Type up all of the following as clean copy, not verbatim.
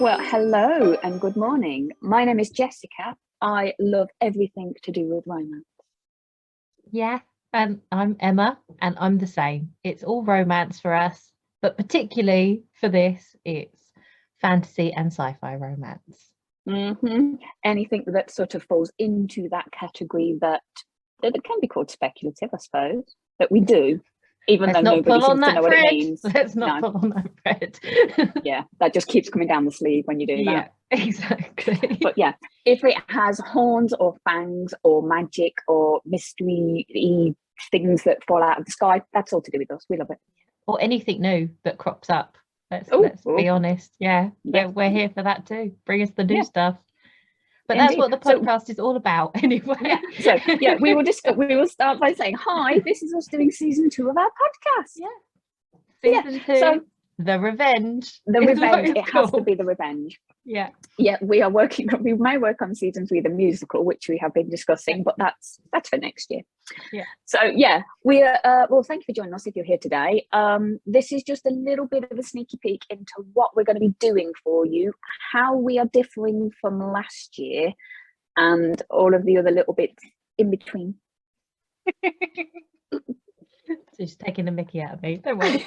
Well, hello and good morning. My name is Jessica. I love everything to do with romance. Yeah, and I'm Emma, and I'm the same. It's all romance for us, but particularly for this, it's fantasy and sci-fi romance. Anything that sort of falls into that category that can be called speculative, I suppose, that we do, even though nobody seems to know what it means. Let's not pull on that thread. Yeah, that just keeps coming down the sleeve when you do that. Yeah, exactly. But yeah, if it has horns or fangs or magic or mystery things that fall out of the sky, that's all to do with us. We love it. Or anything new that crops up. Let's be honest. Yeah, we're here for that too. Bring us the new stuff. But indeed, that's what the podcast is all about anyway. Yeah. We will start by saying, hi, this is us doing season 2 of our podcast. Yeah. Season 2. The revenge. It has to be the revenge. Yeah. We may work on season 3, the musical, which we have been discussing, but that's for next year. Yeah. So yeah, we are well, thank you for joining us if you're here today. This is just a little bit of a sneaky peek into what we're going to be doing for you, how we are differing from last year, and all of the other little bits in between. She's taking the mickey out of me, don't worry.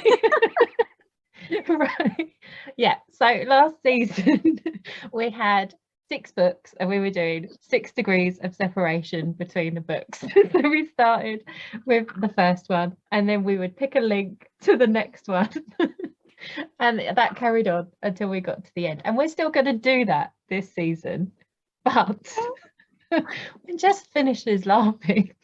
Right. Yeah, so last season we had 6 books and we were doing 6 degrees of separation between the books. So we started with the first one and then we would pick a link to the next one and that carried on until we got to the end, and we're still going to do that this season, but when Jess finishes laughing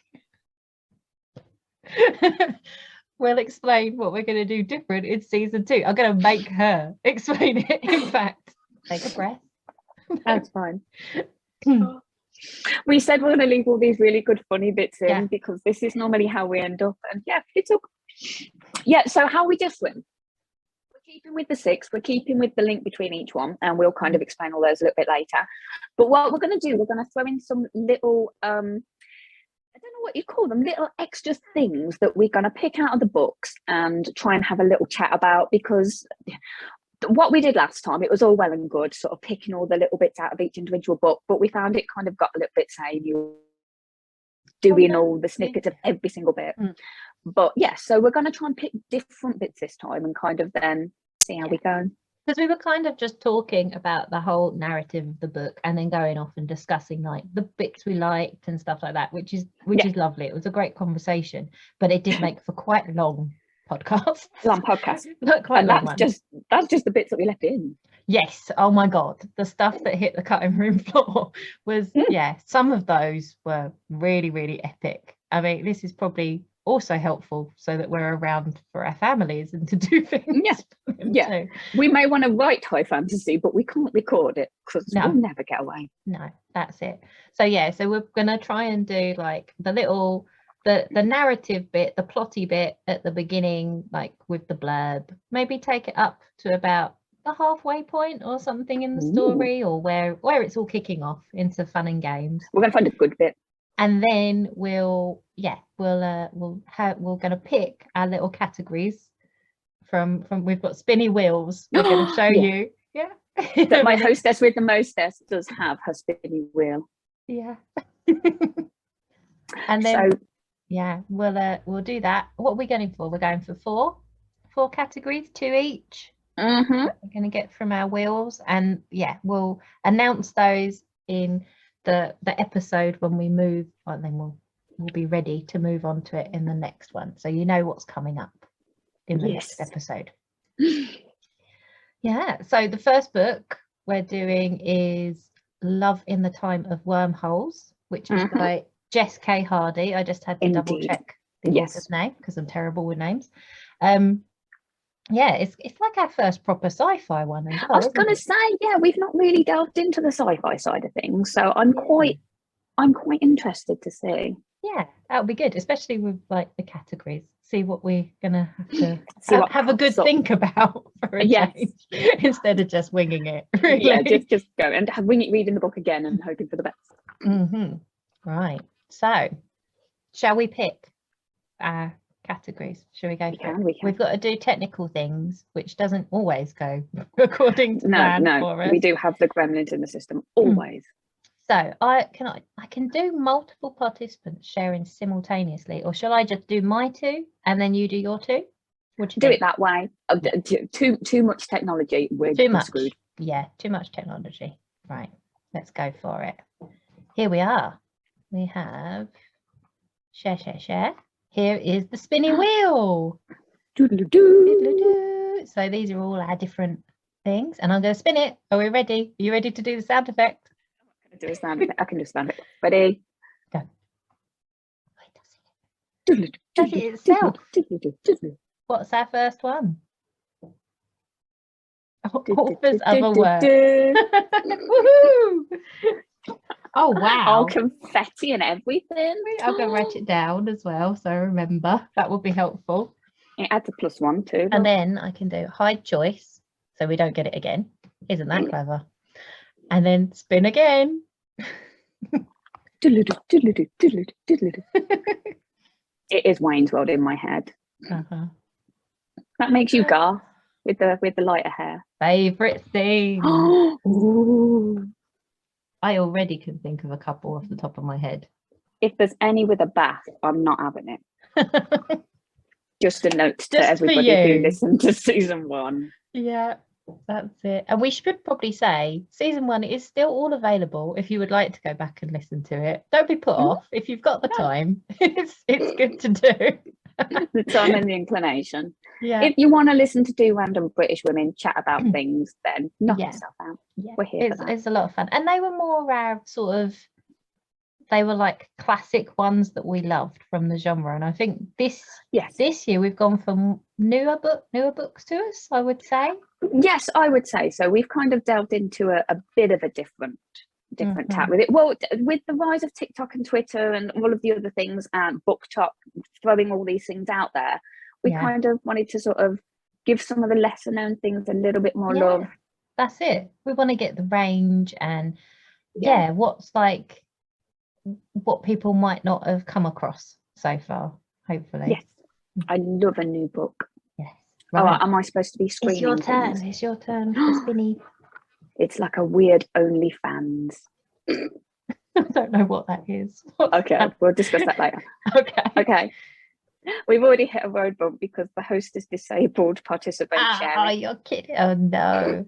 we'll explain what we're going to do different in season 2. I'm going to make her explain it. In fact, take a breath. That's fine. We said we're going to leave all these really good funny bits in because this is normally how we end up. And it's all. Yeah, so how are we different? We're keeping with the 6. We're keeping with the link between each one, and we'll kind of explain all those a little bit later. But what we're going to do, we're going to throw in some little I don't know what you call them, little extra things that we're going to pick out of the books and try and have a little chat about, because what we did last time, it was all well and good sort of picking all the little bits out of each individual book, but we found it kind of got a little bit samey doing all the snippets of every single bit. But so we're going to try and pick different bits this time and kind of then see how we go. Because we were kind of just talking about the whole narrative of the book and then going off and discussing like the bits we liked and stuff like that, which is lovely. It was a great conversation, but it did make for quite a long podcast. Not quite long. That's just the bits that we left in. Yes. Oh my God, the stuff that hit the cutting room floor was some of those were really, really epic. I mean, this is probably also helpful so that we're around for our families and to do things. Too. We may want to write high fantasy, but we can't record it because we'll never get away. No, that's it. So we're gonna try and do like the narrative bit, the plotty bit at the beginning, like with the blurb, maybe take it up to about the halfway point or something in the story, or where it's all kicking off into fun and games. We're gonna find a good bit. And then we're gonna pick our little categories from we've got spinny wheels. We're gonna show you. Yeah. That my hostess with the mostess does have her spinny wheel. Yeah. And then we'll do that. What are we going for? We're going for 4 categories, 2 each. We're gonna get from our wheels, and we'll announce those in the episode when we move on, then we'll be ready to move on to it in the next one, so you know what's coming up in the next episode. So the first book we're doing is Love in the Time of Wormholes, which is by Jess K Hardy. I just had to double check the author's name because I'm terrible with names. It's like our first proper sci-fi one as well. I was going to say, we've not really delved into the sci-fi side of things, so I'm quite interested to see. Yeah, that'll be good, especially with like the categories. See what we're gonna have to have a good think about for a change, instead of just winging it. Really. Yeah, just go and wing it, reading the book again and hoping for the best. Right. So, shall we pick our categories. Shall we go? We can. We've got to do technical things, which doesn't always go according to plan for us. We do have the gremlins in the system always. So I can do multiple participants sharing simultaneously, or shall I just do my two and then you do your two? Would you do it that way? Too much technology. We're screwed. Yeah, too much technology. Right, let's go for it. Here we are. We have share. Here is the spinny wheel. Doodle-doo. So these are all our different things, and I'm going to spin it. Are we ready? Are you ready to do the sound effect? I can do a sound effect. I can do a sound effect. Ready? Go. Does it itself? What's our first one? Author's other word. Woohoo! Oh wow! Oh, confetti and everything. I'm going to write it down as well, so remember. That would be helpful. It adds a +1 too. And then I can do hide choice, so we don't get it again. Isn't that clever? And then spin again. It is Wayne's World in my head. That makes you gar with the lighter hair. Favourite scene. Ooh. I already can think of a couple off the top of my head. If there's any with a bath, I'm not having it. Just a note to everybody who listened to season 1. Yeah, that's it. And we should probably say season 1 is still all available if you would like to go back and listen to it. Don't be put off if you've got the time. It's good to do. The time and the inclination. Yeah. If you want to listen to 2 random British women chat about things, then knock yourself out. Yeah. We're here for that. It's a lot of fun. And they were more our sort of, they were like classic ones that we loved from the genre. And I think this year we've gone for newer books to us, I would say. Yes, I would say so. We've kind of delved into a bit of a different tack with it. Well, with the rise of TikTok and Twitter and all of the other things and BookTok throwing all these things out there, we kind of wanted to sort of give some of the lesser known things a little bit more love. That's it. We want to get the range and what's like what people might not have come across so far, hopefully. Yes, I love a new book. Yes. Right. Oh, am I supposed to be screaming? It's your turn. Things? It's your turn for spinny. It's like a weird OnlyFans. I don't know what that is. We'll discuss that later. Okay. We've already hit a road bump because the host has disabled participant sharing. Oh, you're kidding. Oh no.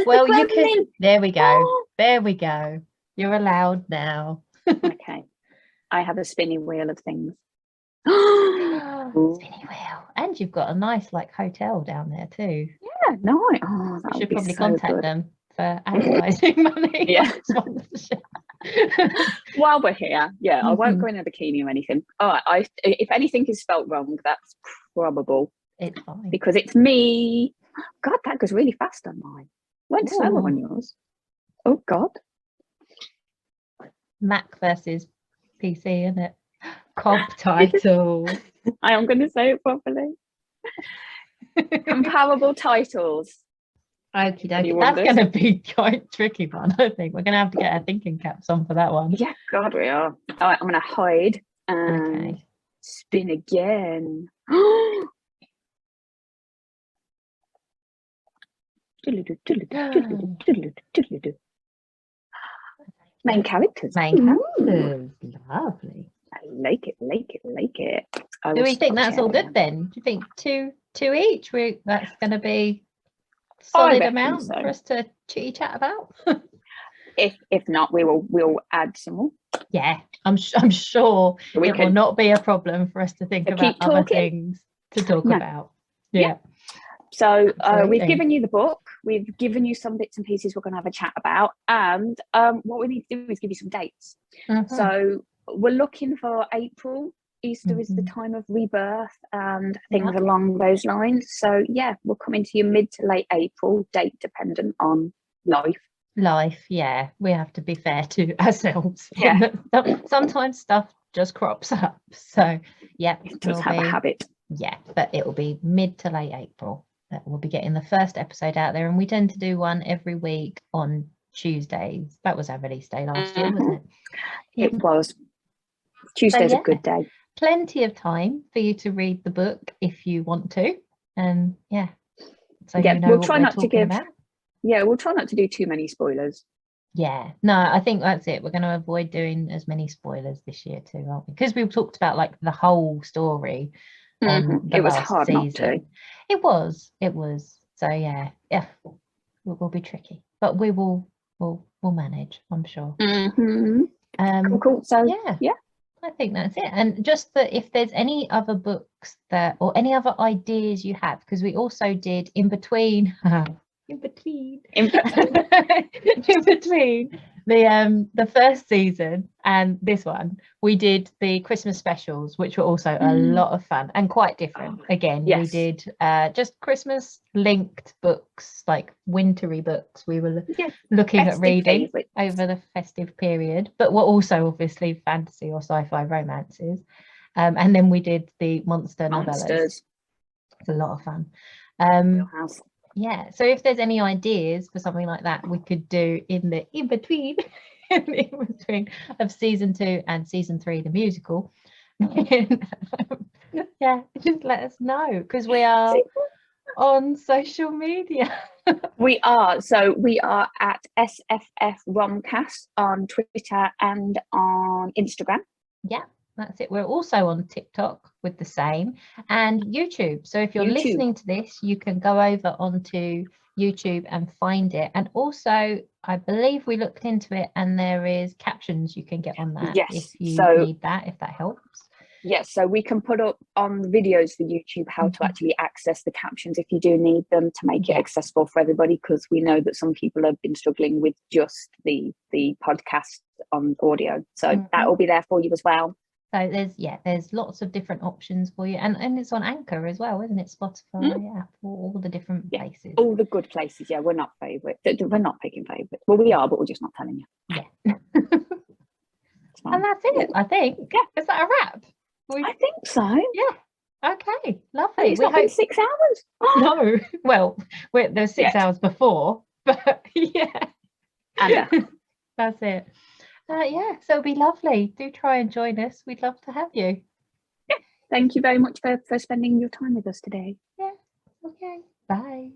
Well, you can. There we go. There we go. You're allowed now. Okay. I have a spinny wheel of things. Spinny wheel. And you've got a nice like hotel down there too. Yeah, nice. Oh, you should probably contact them for advertising money. Yeah. While we're here, I won't go in a bikini or anything. If anything is spelt wrong, that's probable. It's fine. Because it's me. God, that goes really fast on mine. Went slower on yours. Oh God. Mac versus PC, isn't it? Comp title. I am going to say it properly. Comparable titles. Okie dokie. That's going to be quite tricky one, I think. We're going to have to get our thinking caps on for that one. Yeah, God, we are. All right, I'm going to hide and spin again. Main characters. Lovely. I like it. Do we think that's all good then? Do you think two each? That's going to be a solid amount for us to chitty chat about? If not, we'll add some more. Yeah, I'm sure it will not be a problem for us to think about other things to talk about. Yeah. So we've given you the book, we've given you some bits and pieces we're going to have a chat about, and what we need to do is give you some dates. So we're looking for April. Easter is the time of rebirth and things along those lines. So we'll come into your mid to late April, date dependent on life. Yeah, we have to be fair to ourselves. Sometimes stuff just crops up, so it does have a habit. But it will be mid to late April that we'll be getting the first episode out there, and we tend to do one every week on Tuesdays. That was our release day last year, wasn't it? It was. Tuesday's a good day. plenty of time for you to read the book if you want to. And so yeah, you know we'll what try we're not to talking give. about. Yeah, we'll try not to do too many spoilers. Yeah, no, I think that's it. We're going to avoid doing as many spoilers this year too, aren't we? Because we've talked about like the whole story on the It was last hard not to. season. It was. So yeah, we'll be tricky, but we'll manage, I'm sure. Cool. So yeah, I think that's it. And just that if there's any other books that or any other ideas you have, because we also did in between the first season and this one, we did the Christmas specials, which were also a lot of fun and quite different. Again, we did just Christmas linked books, like wintry books we were looking at reading over the festive period, but were also obviously fantasy or sci-fi romances. And then we did the monster novellas. It's a lot of fun. Yeah, so if there's any ideas for something like that, we could do in between of season 2 and season 3, the musical. Yeah, just let us know, because we are on social media. We are. So we are at SFFRomCast on Twitter and on Instagram. Yeah, that's it. We're also on TikTok with the same, and YouTube. So if you're listening to this, you can go over onto YouTube and find it. And also, I believe we looked into it, and there is captions you can get on that if you need that, if that helps. Yes, so we can put up on videos for YouTube how to actually access the captions if you do need them, to make it accessible for everybody, because we know that some people have been struggling with just the podcast on audio. So that will be there for you as well. So there's lots of different options for you, and it's on Anchor as well, isn't it? Spotify, Apple, all the different places. All the good places. Yeah, we're not picking favourites. Well, we are, but we're just not telling you. Yeah. And that's it, I think. Yeah. Is that a wrap? I think so. Yeah. Okay. Lovely. It's not been 6 hours. No. Well, there's 6 hours before, but yeah. That's it. So it'll be lovely. Do try and join us. We'd love to have you. Thank you very much for spending your time with us today. Yeah. Okay. Bye.